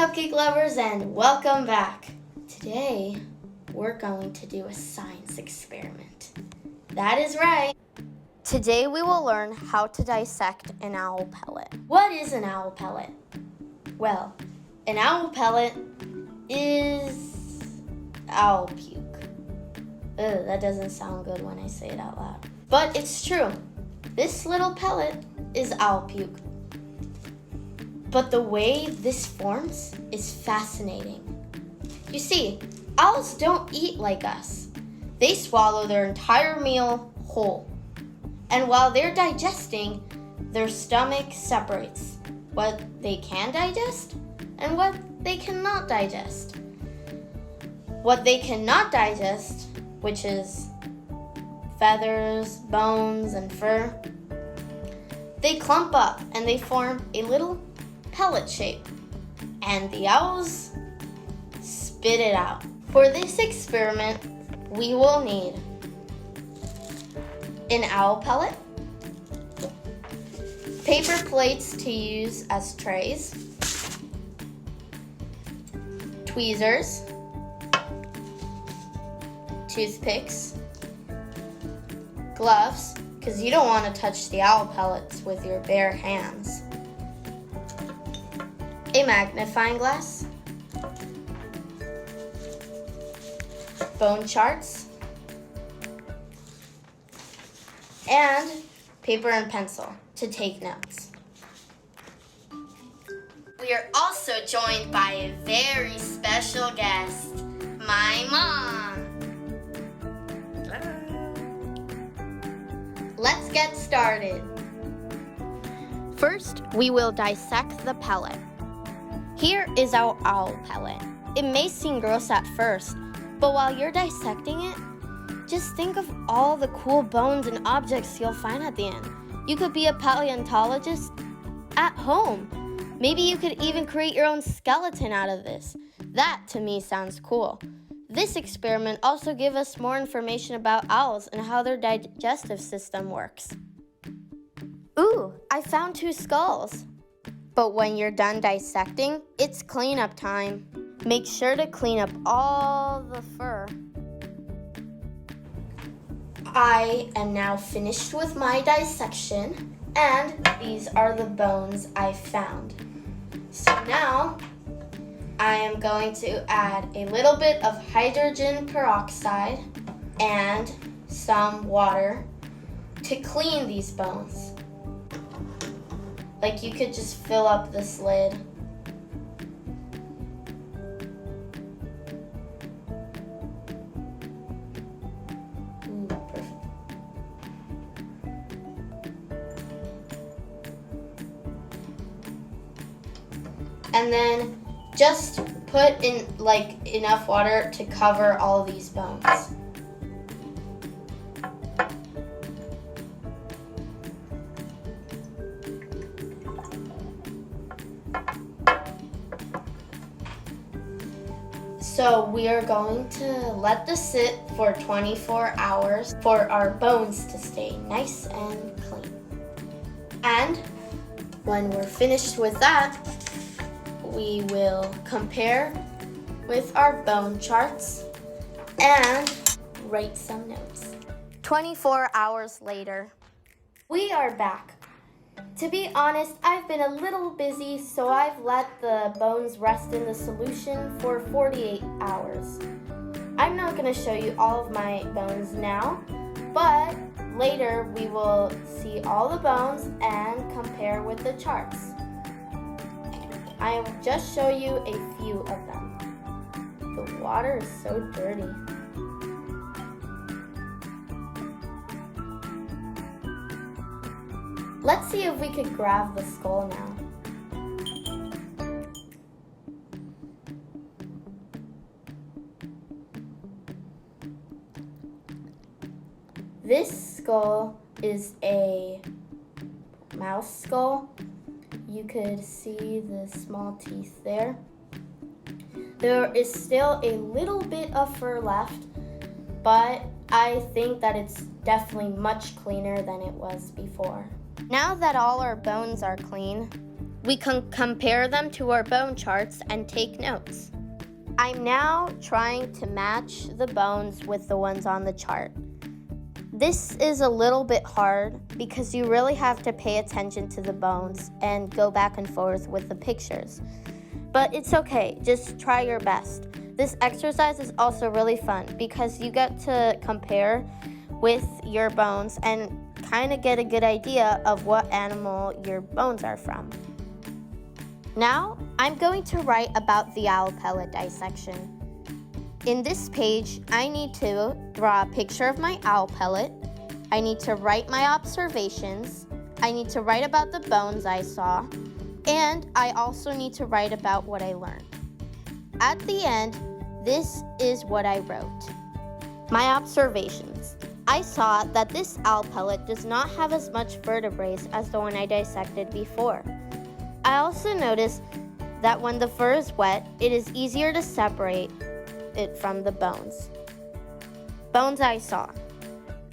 cupcake lovers, and welcome back. Today, we're going to do a science experiment. That is right. Today we will learn how to dissect an owl pellet. What is an owl pellet? Well, an owl pellet is owl puke. Ugh, that doesn't sound good when I say it out loud. But it's true. This little pellet is owl puke. But the way this forms is fascinating. You see, owls don't eat like us. They swallow their entire meal whole. And while they're digesting, their stomach separates what they can digest and what they cannot digest. What they cannot digest, which is feathers, bones, and fur, they clump up and they form a little pellet shape, and the owls spit it out. For this experiment, we will need an owl pellet, paper plates to use as trays, tweezers, toothpicks, gloves, because you don't want to touch the owl pellets with your bare hands, a magnifying glass, bone charts, and paper and pencil to take notes. We are also joined by a very special guest, my mom. Let's get started. First, we will dissect the pellet. Here is our owl pellet. It may seem gross at first, but while you're dissecting it, just think of all the cool bones and objects you'll find at the end. You could be a paleontologist at home. Maybe you could even create your own skeleton out of this. That, to me, sounds cool. This experiment also gives us more information about owls and how their digestive system works. Ooh, I found 2 skulls. But when you're done dissecting, it's cleanup time. Make sure to clean up all the fur. I am now finished with my dissection, and these are the bones I found. So now, I am going to add a little bit of hydrogen peroxide and some water to clean these bones. Like, you could just fill up this lid. Ooh, perfect. And then just put in enough water to cover all these bones. So we are going to let this sit for 24 hours for our bones to stay nice and clean. And when we're finished with that, we will compare with our bone charts and write some notes. 24 hours later, we are back. To be honest, I've been a little busy, so I've let the bones rest in the solution for 48 hours. I'm not going to show you all of my bones now, but later we will see all the bones and compare with the charts. I will just show you a few of them. The water is so dirty. Let's see if we could grab the skull now. This skull is a mouse skull. You could see the small teeth there. There is still a little bit of fur left, but I think that it's definitely much cleaner than it was before. Now that all our bones are clean, We can compare them to our bone charts and take notes. I'm now trying to match the bones with the ones on the chart. This is a little bit hard because you really have to pay attention to the bones and go back and forth with the pictures. But it's okay, just try your best. This exercise is also really fun because you get to compare with your bones and kind of get a good idea of what animal your bones are from. Now, I'm going to write about the owl pellet dissection. In this page, I need to draw a picture of my owl pellet. I need to write my observations. I need to write about the bones I saw. And I also need to write about what I learned. At the end, this is what I wrote. My observations. I saw that this owl pellet does not have as much vertebrae as the one I dissected before. I also noticed that when the fur is wet, it is easier to separate it from the bones. Bones I saw.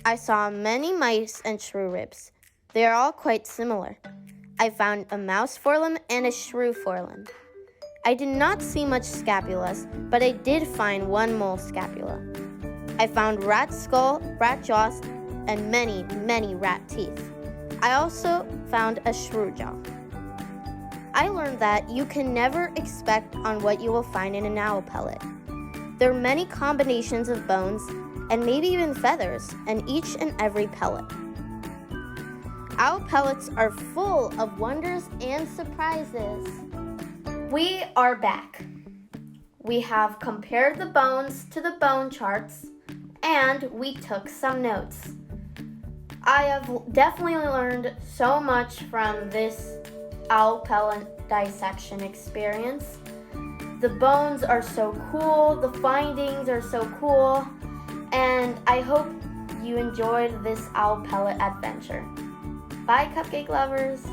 I saw many mice and shrew ribs. They are all quite similar. I found a mouse forelimb and a shrew forelimb. I did not see much scapulas, but I did find one mole scapula. I found rat skull, rat jaws, and many, many rat teeth. I also found a shrew jaw. I learned that you can never expect on what you will find in an owl pellet. There are many combinations of bones and maybe even feathers in each and every pellet. Owl pellets are full of wonders and surprises. We are back. We have compared the bones to the bone charts and we took some notes. I have definitely learned so much from this owl pellet dissection experience. The bones are so cool, the findings are so cool, and I hope you enjoyed this owl pellet adventure. Bye, cupcake lovers!